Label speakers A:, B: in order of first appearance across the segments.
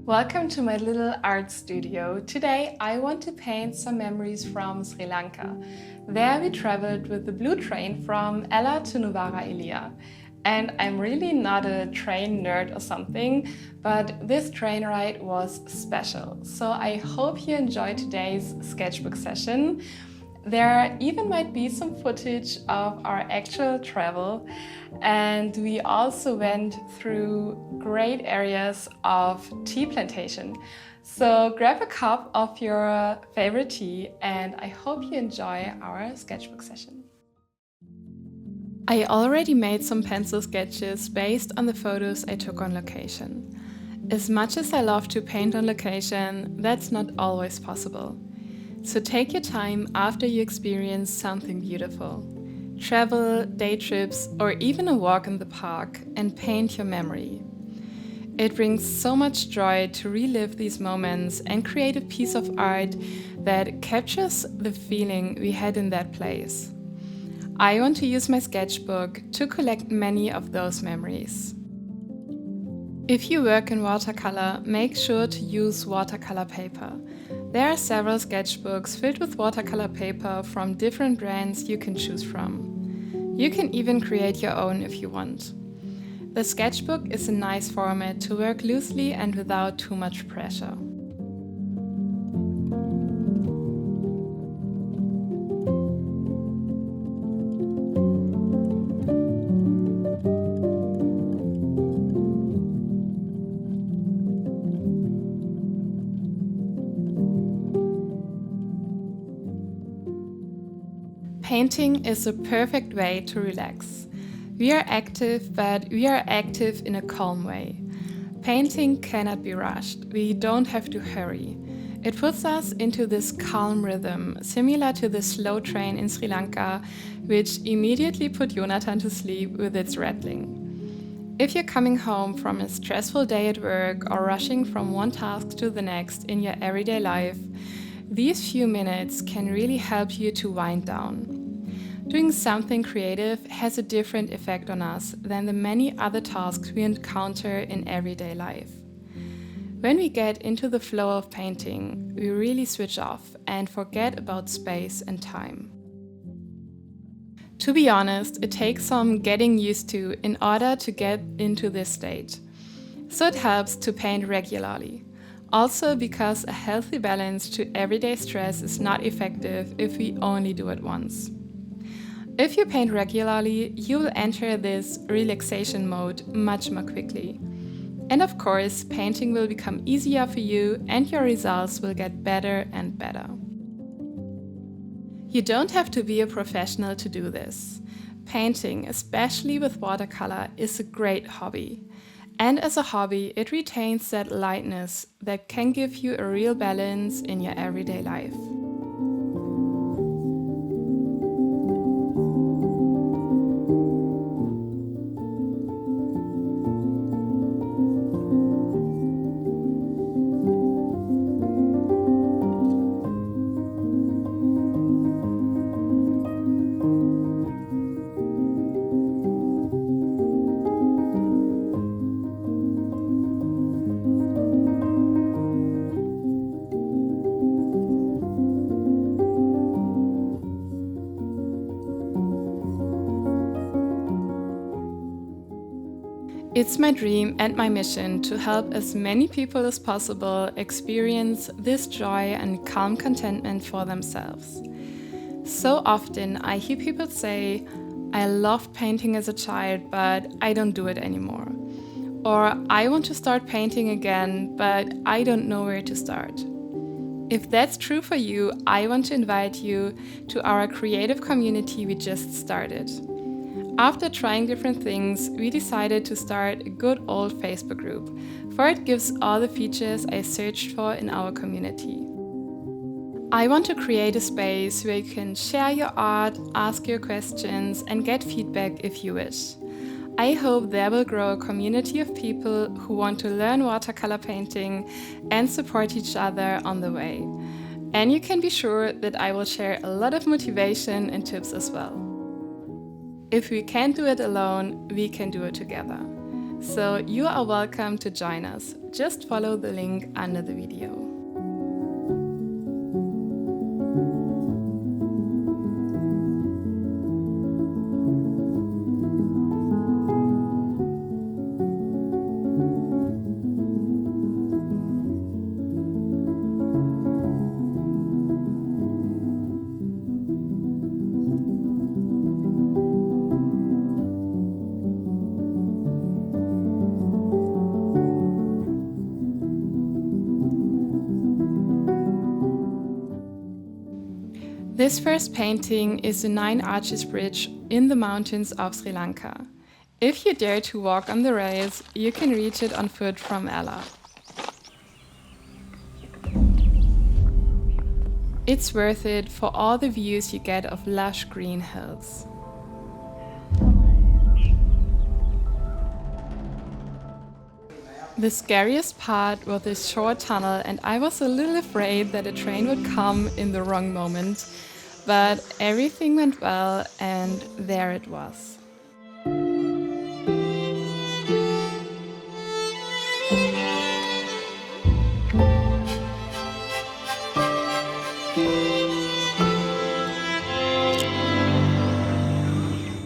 A: Welcome to my little art studio. Today I want to paint some memories from Sri Lanka. There we traveled with the blue train from Ella to Nuwara Eliya. And I'm really not a train nerd or something, but this train ride was special. So I hope you enjoy today's sketchbook session. There even might be some footage of our actual travel, and we also went through great areas of tea plantation. So grab a cup of your favorite tea, and I hope you enjoy our sketchbook session. I already made some pencil sketches based on the photos I took on location. As much as I love to paint on location, that's not always possible. So take your time after you experience something beautiful. Travel, day trips, or even a walk in the park and paint your memory. It brings so much joy to relive these moments and create a piece of art that captures the feeling we had in that place. I want to use my sketchbook to collect many of those memories. If you work in watercolor, make sure to use watercolor paper. There are several sketchbooks filled with watercolor paper from different brands you can choose from. You can even create your own if you want. The sketchbook is a nice format to work loosely and without too much pressure. Painting is a perfect way to relax. We are active, but we are active in a calm way. Painting cannot be rushed. We don't have to hurry. It puts us into this calm rhythm, similar to the slow train in Sri Lanka, which immediately put Jonathan to sleep with its rattling. If you're coming home from a stressful day at work or rushing from one task to the next in your everyday life, these few minutes can really help you to wind down. Doing something creative has a different effect on us than the many other tasks we encounter in everyday life. When we get into the flow of painting, we really switch off and forget about space and time. To be honest, it takes some getting used to in order to get into this state. So it helps to paint regularly. Also because a healthy balance to everyday stress is not effective if we only do it once. If you paint regularly, you will enter this relaxation mode much more quickly. And of course, painting will become easier for you and your results will get better and better. You don't have to be a professional to do this. Painting, especially with watercolor, is a great hobby. And as a hobby, it retains that lightness that can give you a real balance in your everyday life. It's my dream and my mission to help as many people as possible experience this joy and calm contentment for themselves. So often I hear people say, "I loved painting as a child, but I don't do it anymore." Or I want to start painting again, but I don't know where to start. If that's true for you, I want to invite you to our creative community we just started. After trying different things, we decided to start a good old Facebook group, for it gives all the features I searched for in our community. I want to create a space where you can share your art, ask your questions, and get feedback if you wish. I hope there will grow a community of people who want to learn watercolor painting and support each other on the way. And you can be sure that I will share a lot of motivation and tips as well. If we can't do it alone, we can do it together. So you are welcome to join us. Just follow the link under the video. This first painting is the 9 Arches Bridge in the mountains of Sri Lanka. If you dare to walk on the rails, you can reach it on foot from Ella. It's worth it for all the views you get of lush green hills. The scariest part was this short tunnel, and I was a little afraid that a train would come in the wrong moment. But everything went well, and there it was.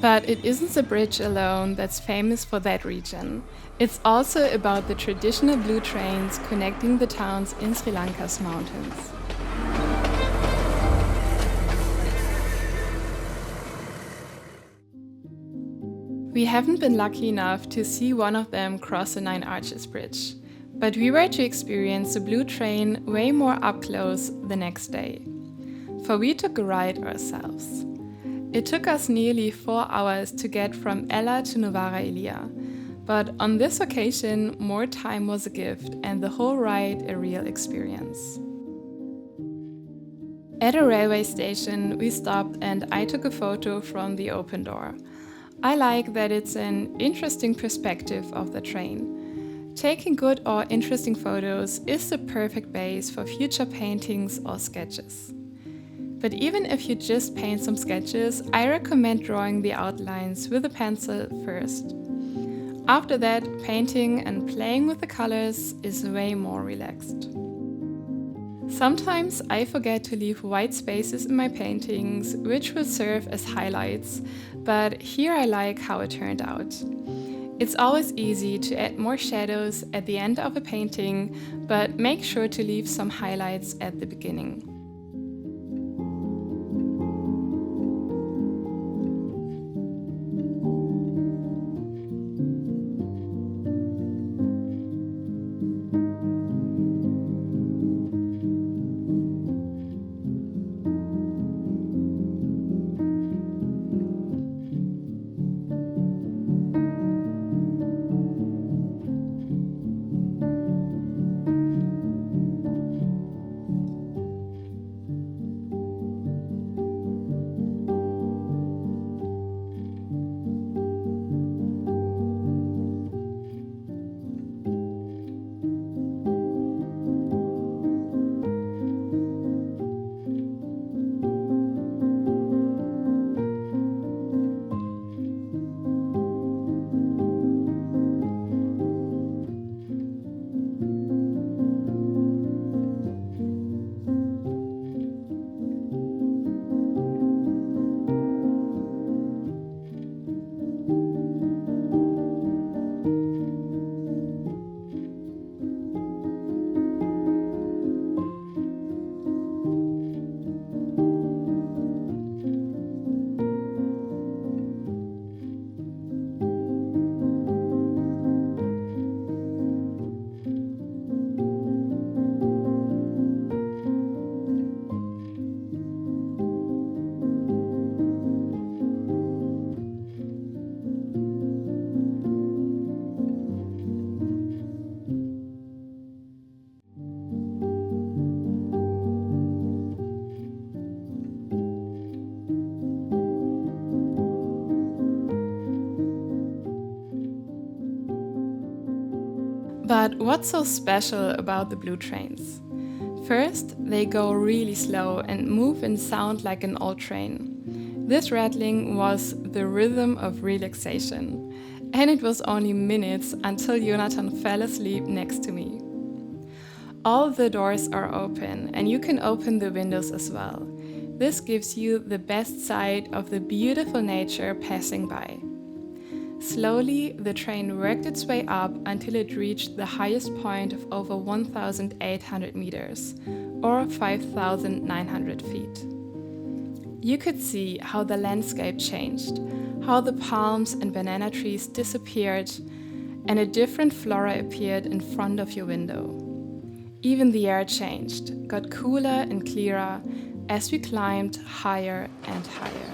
A: But it isn't the bridge alone that's famous for that region. It's also about the traditional blue trains connecting the towns in Sri Lanka's mountains. We haven't been lucky enough to see one of them cross the 9 Arches Bridge, but we were to experience the blue train way more up close the next day. For we took a ride ourselves. It took us nearly 4 hours to get from Ella to Novara Ilia, but on this occasion more time was a gift and the whole ride a real experience. At a railway station we stopped and I took a photo from the open door. I like that it's an interesting perspective of the train. Taking good or interesting photos is the perfect base for future paintings or sketches. But even if you just paint some sketches, I recommend drawing the outlines with a pencil first. After that, painting and playing with the colors is way more relaxed. Sometimes I forget to leave white spaces in my paintings, which will serve as highlights, but here I like how it turned out. It's always easy to add more shadows at the end of a painting, but make sure to leave some highlights at the beginning. But what's so special about the blue trains? First, they go really slow and move and sound like an old train. This rattling was the rhythm of relaxation, and it was only minutes until Jonathan fell asleep next to me. All the doors are open, and you can open the windows as well. This gives you the best sight of the beautiful nature passing by. Slowly, the train worked its way up until it reached the highest point of over 1,800 meters, or 5,900 feet. You could see how the landscape changed, how the palms and banana trees disappeared, and a different flora appeared in front of your window. Even the air changed, got cooler and clearer as we climbed higher and higher.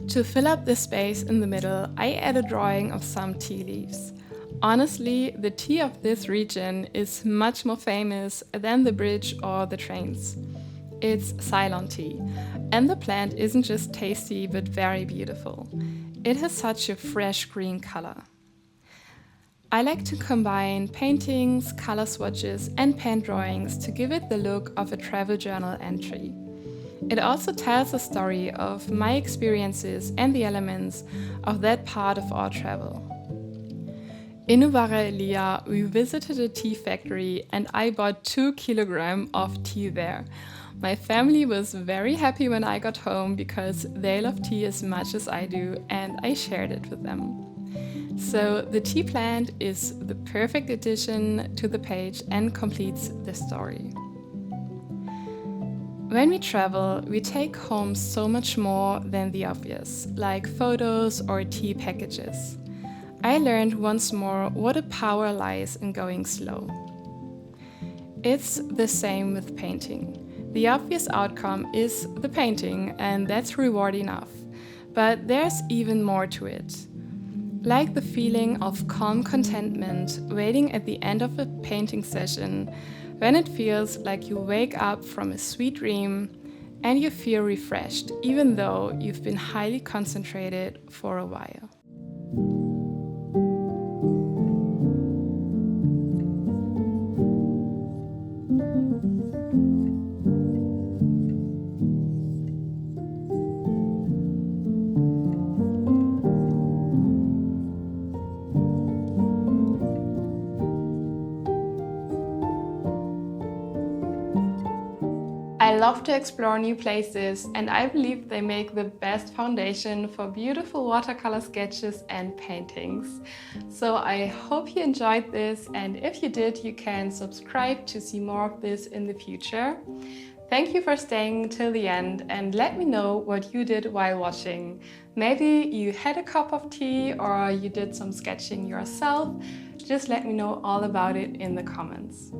A: To fill up the space in the middle, I add a drawing of some tea leaves. Honestly, the tea of this region is much more famous than the bridge or the trains. It's Ceylon tea, and the plant isn't just tasty but very beautiful. It has such a fresh green color. I like to combine paintings, color swatches, and pen drawings to give it the look of a travel journal entry. It also tells a story of my experiences and the elements of that part of our travel. In Novara Elia, we visited a tea factory and I bought 2 kilograms of tea there. My family was very happy when I got home because they love tea as much as I do and I shared it with them. So the tea plant is the perfect addition to the page and completes the story. When we travel, we take home so much more than the obvious, like photos or tea packages. I learned once more what a power lies in going slow. It's the same with painting. The obvious outcome is the painting, and that's reward enough. But there's even more to it. Like the feeling of calm contentment waiting at the end of a painting session, when it feels like you wake up from a sweet dream and you feel refreshed, even though you've been highly concentrated for a while. I love to explore new places and I believe they make the best foundation for beautiful watercolor sketches and paintings. So I hope you enjoyed this, and if you did, you can subscribe to see more of this in the future. Thank you for staying till the end and let me know what you did while watching. Maybe you had a cup of tea or you did some sketching yourself. Just let me know all about it in the comments.